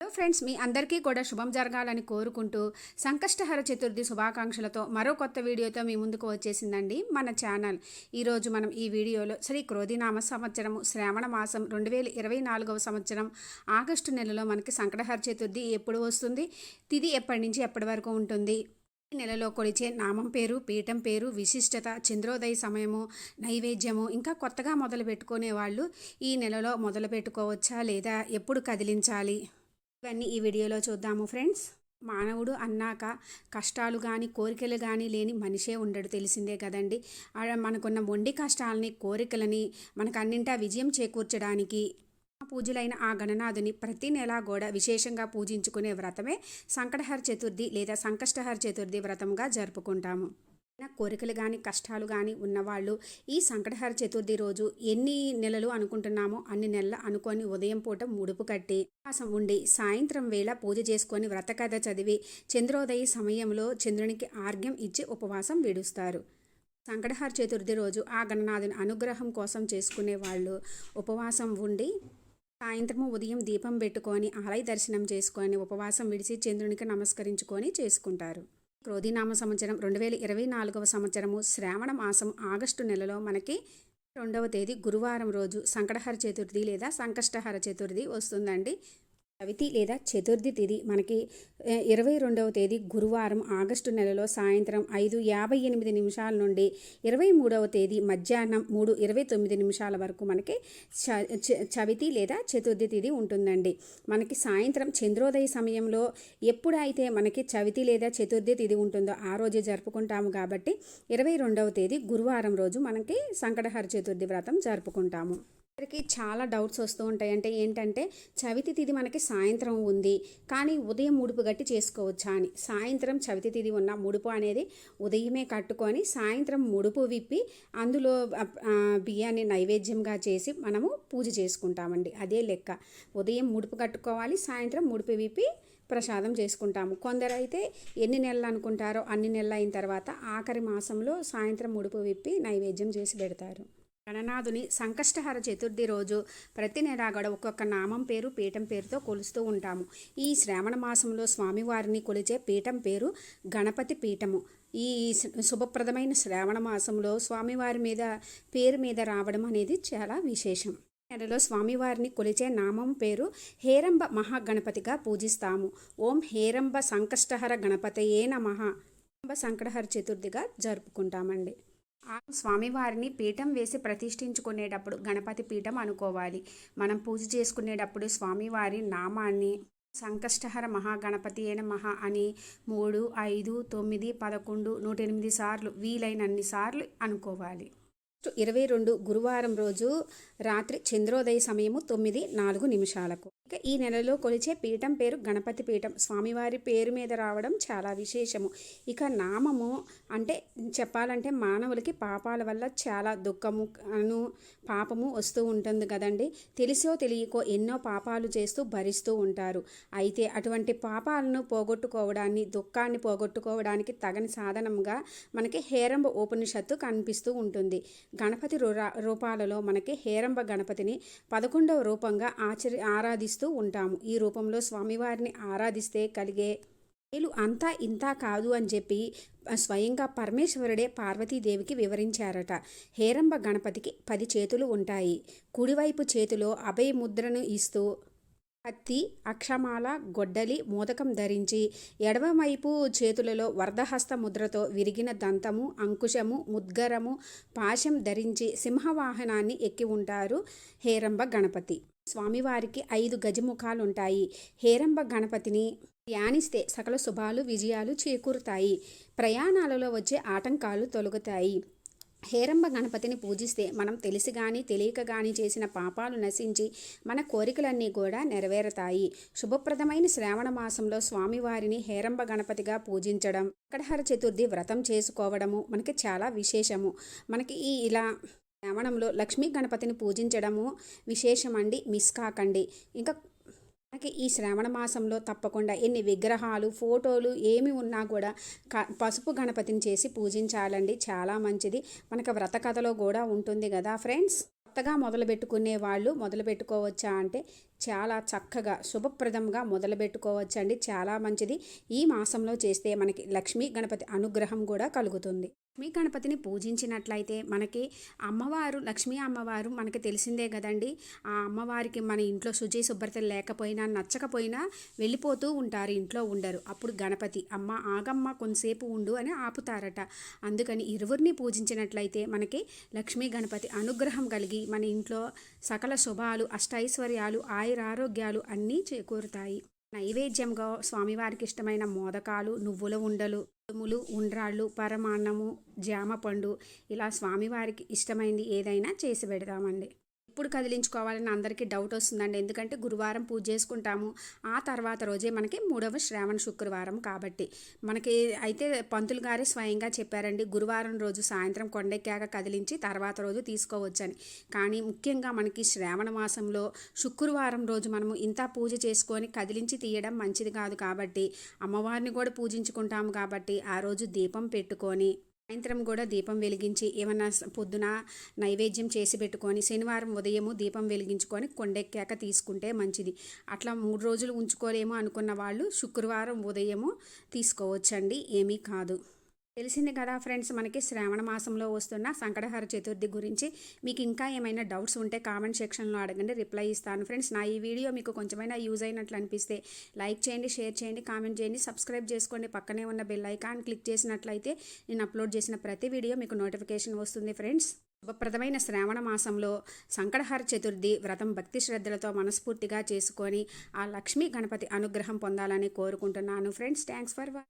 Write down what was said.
Hello friends, మీ అందరికీ కూడా శుభం జరగాలని కోరుకుంటూ సంకష్టహర చతుర్థి శుభాకాంక్షలతో మరో కొత్త వీడియోతో మీ ముందుకు వచ్చేసిందండి మన ఛానల్. ఈరోజు మనం ఈ వీడియోలో శ్రీ క్రోధినామ సంవత్సరము శ్రావణ మాసం 2024వ సంవత్సరం ఆగస్టు నెలలో మనకి సంకటహర చతుర్థి ఎప్పుడు వస్తుంది, తిథి ఎప్పటి నుంచి ఎప్పటి వరకు ఉంటుంది, ఈ నెలలో కొలిచే నామం పేరు, పీఠం పేరు, విశిష్టత, చంద్రోదయ సమయము, నైవేద్యము, ఇంకా కొత్తగా మొదలు పెట్టుకునే వాళ్ళు ఈ నెలలో మొదలు పెట్టుకోవచ్చా లేదా ఎప్పుడు కదిలించాలి, ఇవన్నీ ఈ వీడియోలో చూద్దాము ఫ్రెండ్స్. మానవుడు అన్నాక కష్టాలు కానీ కోరికలు కానీ లేని మనిషే ఉండడు, తెలిసిందే కదండి. మనకున్న మొండి కష్టాలని కోరికలని మనకు అన్నింటా విజయం చేకూర్చడానికి పూజలైన ఆ గణనాథుని ప్రతి నెలా కూడా విశేషంగా పూజించుకునే వ్రతమే సంకటహర చతుర్థి లేదా సంకష్టహర చతుర్థి వ్రతంగా జరుపుకుంటాము. కోరికలు కానీ కష్టాలు కానీ ఉన్నవాళ్ళు ఈ సంకటహర చతుర్థి రోజు ఎన్ని నెలలు అనుకుంటున్నామో అన్ని నెలలు అనుకొని ఉదయం పూట ముడుపు కట్టి ఉపవాసం ఉండి సాయంత్రం వేళ పూజ చేసుకొని వ్రతకథ చదివి చంద్రోదయ సమయంలో చంద్రునికి ఆర్ఘ్యం ఇచ్చి ఉపవాసం విడుస్తారు. సంకటహర చతుర్థి రోజు ఆ గణనాథుని అనుగ్రహం కోసం చేసుకునే వాళ్ళు ఉపవాసం ఉండి సాయంత్రము ఉదయం దీపం పెట్టుకొని ఆలయ దర్శనం చేసుకొని ఉపవాసం విడిచి చంద్రునికి నమస్కరించుకొని చేసుకుంటారు. క్రోధినామ సంవత్సరం 2024వ సంవత్సరము శ్రావణ మాసం ఆగస్టు నెలలో మనకి 2వ తేదీ గురువారం రోజు సంకటహర చతుర్థి లేదా సంకష్టహర చతుర్థి వస్తుందండి. చవితి లేదా చతుర్థి తిథి మనకి 22వ తేదీ గురువారం ఆగస్టు నెలలో సాయంత్రం 5:58 నుండి 23వ తేదీ మధ్యాహ్నం 3:29 వరకు మనకి చవితి లేదా చతుర్థి తిథి ఉంటుందండి. మనకి సాయంత్రం చంద్రోదయ సమయంలో ఎప్పుడైతే మనకి చవితి లేదా చతుర్థి తిథి ఉంటుందో ఆ రోజు జరుపుకుంటాము కాబట్టి 22వ తేదీ గురువారం రోజు మనకి సంకటహర చతుర్థి వ్రతం జరుపుకుంటాము. అందరికీ చాలా డౌట్స్ వస్తూ ఉంటాయి. ఏంటంటే చవితి తిథి మనకి సాయంత్రం ఉంది కానీ ఉదయం ముడుపు గట్టి చేసుకోవచ్చా అని. సాయంత్రం చవితి తిథి ఉన్న ముడుపు అనేది ఉదయమే కట్టుకొని సాయంత్రం ముడుపు విప్పి అందులో బియ్యాన్ని నైవేద్యంగా చేసి మనము పూజ చేసుకుంటామండి. అదే లెక్క. ఉదయం ముడుపు కట్టుకోవాలి, సాయంత్రం ముడుపు విప్పి ప్రసాదం చేసుకుంటాము. కొందరైతే ఎన్ని నెలలు అనుకుంటారో అన్ని నెలలు అయిన తర్వాత ఆఖరి మాసంలో సాయంత్రం ముడుపు విప్పి నైవేద్యం చేసి పెడతారు. గణనాథుని సంకష్టహర చతుర్థి రోజు ప్రతి నెలా కూడా ఒక్కొక్క నామం పేరు, పీఠం పేరుతో కొలుస్తూ ఉంటాము. ఈ శ్రావణ మాసంలో స్వామివారిని కొలిచే పీఠం పేరు గణపతి పీఠము. ఈ శుభప్రదమైన శ్రావణ మాసంలో స్వామివారి పేరు మీద రావడం అనేది చాలా విశేషం. నెలలో స్వామివారిని కొలిచే నామం పేరు హేరంబ మహాగణపతిగా పూజిస్తాము. ఓం హేరంబ సంకష్టహర గణపతయే నమః. సంకటహర చతుర్థిగా జరుపుకుంటామండి. ఆ స్వామివారిని పీఠం వేసి ప్రతిష్ఠించుకునేటప్పుడు గణపతి పీఠం అనుకోవాలి. మనం పూజ చేసుకునేటప్పుడు స్వామివారి నామాన్ని సంకష్టహర మహాగణపతి అయిన మహా అని 3, 5, 9, 11, 108 సార్లు వీలైనన్ని సార్లు అనుకోవాలి. 22 గురువారం రోజు రాత్రి చంద్రోదయ సమయము 9:04. ఇక ఈ నెలలో కొలిచే పీఠం పేరు గణపతి పీఠం. స్వామివారి పేరు మీద రావడం చాలా విశేషము. ఇక నామము అంటే చెప్పాలంటే మానవులకి పాపాల వల్ల చాలా దుఃఖము పాపము వస్తూ ఉంటుంది కదండి. తెలిసో తెలియకో ఎన్నో పాపాలు చేస్తూ భరిస్తూ ఉంటారు. అయితే అటువంటి పాపాలను పోగొట్టుకోవడాన్ని, దుఃఖాన్ని పోగొట్టుకోవడానికి తగని సాధనంగా మనకి హేరంబ ఉపనిషత్తు కనిపిస్తూ ఉంటుంది. గణపతి రూపాలలో మనకి హేరంబ గణపతిని 11వ రూపంగా ఆరాధిస్తూ ఉంటాము. ఈ రూపంలో స్వామివారిని ఆరాధిస్తే కలిగే మేలు అంతా ఇంతా కాదు అని చెప్పి స్వయంగా పరమేశ్వరుడే పార్వతీదేవికి వివరించారట. హేరంబ గణపతికి 10 చేతులు ఉంటాయి. కుడివైపు చేతిలో అభయ ముద్రను ఇస్తూ కత్తి, అక్షమాల, గొడ్డలి, మోదకం ధరించి ఎడమవైపు చేతులలో వరదహస్త ముద్రతో విరిగిన దంతము, అంకుశము, ముద్గరము, పాశం ధరించి సింహవాహనాన్ని ఎక్కి ఉంటారు హేరంబ గణపతి. స్వామివారికి 5 గజముఖాలుంటాయి. హేరంబ గణపతిని ధ్యానిస్తే సకల శుభాలు, విజయాలు చేకూరుతాయి. ప్రయాణాలలో వచ్చే ఆటంకాలు తొలగుతాయి. హేరంబ గణపతిని పూజిస్తే మనం తెలిసి కానీ తెలియక కానీ చేసిన పాపాలు నశించి మన కోరికలన్నీ కూడా నెరవేరుతాయి. శుభప్రదమైన శ్రావణ మాసంలో స్వామివారిని హేరంబ గణపతిగా పూజించడం, సంకటహర చతుర్థి వ్రతం చేసుకోవడము మనకి చాలా విశేషము. మనకి ఇలా శ్రావణంలో లక్ష్మీ గణపతిని పూజించడము విశేషమండి, మిస్ కాకండి. ఇంకా మనకి ఈ శ్రావణ మాసంలో తప్పకుండా ఎన్ని విగ్రహాలు, ఫోటోలు ఏమి ఉన్నా కూడా పసుపు గణపతిని చేసి పూజించాలండి. చాలా మంచిది. మనకు వ్రత కథలో కూడా ఉంటుంది కదా ఫ్రెండ్స్. కొత్తగా మొదలుపెట్టుకునే వాళ్ళు మొదలుపెట్టుకోవచ్చా అంటే చాలా చక్కగా శుభప్రదంగా మొదలుపెట్టుకోవచ్చండి. చాలా మంచిది. ఈ మాసంలో చేస్తే మనకి లక్ష్మీ గణపతి అనుగ్రహం కూడా కలుగుతుంది. లక్ష్మీ గణపతిని పూజించినట్లయితే మనకి అమ్మవారు, లక్ష్మీ అమ్మవారు మనకి తెలిసిందే కదండి. ఆ అమ్మవారికి మన ఇంట్లో శుచి శుభ్రత లేకపోయినా నచ్చకపోయినా వెళ్ళిపోతూ ఉంటారు, ఇంట్లో ఉండరు. అప్పుడు గణపతి అమ్మ ఆగమ్మ కొంతసేపు ఉండు అని ఆపుతారట. అందుకని ఇరువురిని పూజించినట్లయితే మనకి లక్ష్మీ గణపతి అనుగ్రహం కలిగి మన ఇంట్లో సకల శుభాలు, అష్టైశ్వర్యాలు, ఆయురారోగ్యాలు అన్నీ చేకూరుతాయి. నైవేద్యంగా స్వామివారికి ఇష్టమైన మోదకాలు, నువ్వుల ఉండలు, ఉడుములు, ఉండ్రాళ్ళు, పరమాన్నము, జామ పండు, ఇలా స్వామివారికి ఇష్టమైంది ఏదైనా చేసి పెడతామండి. ఇప్పుడు కదిలించుకోవాలని అందరికీ డౌట్ వస్తుందండి. ఎందుకంటే గురువారం పూజ చేసుకుంటాము, ఆ తర్వాత రోజే మనకి 3వ శ్రావణ శుక్రవారం కాబట్టి మనకి అయితే పంతులు గారే స్వయంగా చెప్పారండి, గురువారం రోజు సాయంత్రం కొండెక్కాక కదిలించి తర్వాత రోజు తీసుకోవచ్చని. కానీ ముఖ్యంగా మనకి శ్రావణ మాసంలో శుక్రవారం రోజు మనము ఇంత పూజ చేసుకొని కదిలించి తీయడం మంచిది కాదు కాబట్టి అమ్మవారిని కూడా పూజించుకుంటాము కాబట్టి ఆ రోజు దీపం పెట్టుకొని సాయంత్రం కూడా దీపం వెలిగించి ఏమన్నా పొద్దున నైవేద్యం చేసి పెట్టుకొని శనివారం ఉదయము దీపం వెలిగించుకొని కొండెక్కాక తీసుకుంటే మంచిది. అట్లా 3 రోజులు ఉంచుకోలేము అనుకున్న వాళ్ళు శుక్రవారం ఉదయము తీసుకోవచ్చండి, ఏమీ కాదు. తెలిసింది కదా ఫ్రెండ్స్, మనకి శ్రావణ మాసంలో వస్తున్న సంకటహర చతుర్థి గురించి మీకు ఇంకా ఏమైనా డౌట్స్ ఉంటే కామెంట్ సెక్షన్లో అడగండి, రిప్లై ఇస్తాను. ఫ్రెండ్స్, నా ఈ వీడియో మీకు కొంచెమైనా యూజ్ అయినట్లు అనిపిస్తే లైక్ చేయండి, షేర్ చేయండి, కామెంట్ చేయండి, సబ్స్క్రైబ్ చేసుకోండి. పక్కనే ఉన్న బెల్ ఐకాన్ క్లిక్ చేసినట్లయితే నేను అప్లోడ్ చేసిన ప్రతి వీడియో మీకు నోటిఫికేషన్ వస్తుంది. ఫ్రెండ్స్, శుభప్రదమైన శ్రావణ మాసంలో సంకటహర చతుర్థి వ్రతం భక్తి శ్రద్ధలతో మనస్ఫూర్తిగా చేసుకొని ఆ లక్ష్మీ గణపతి అనుగ్రహం పొందాలని కోరుకుంటున్నాను. Friends, thanks for watching.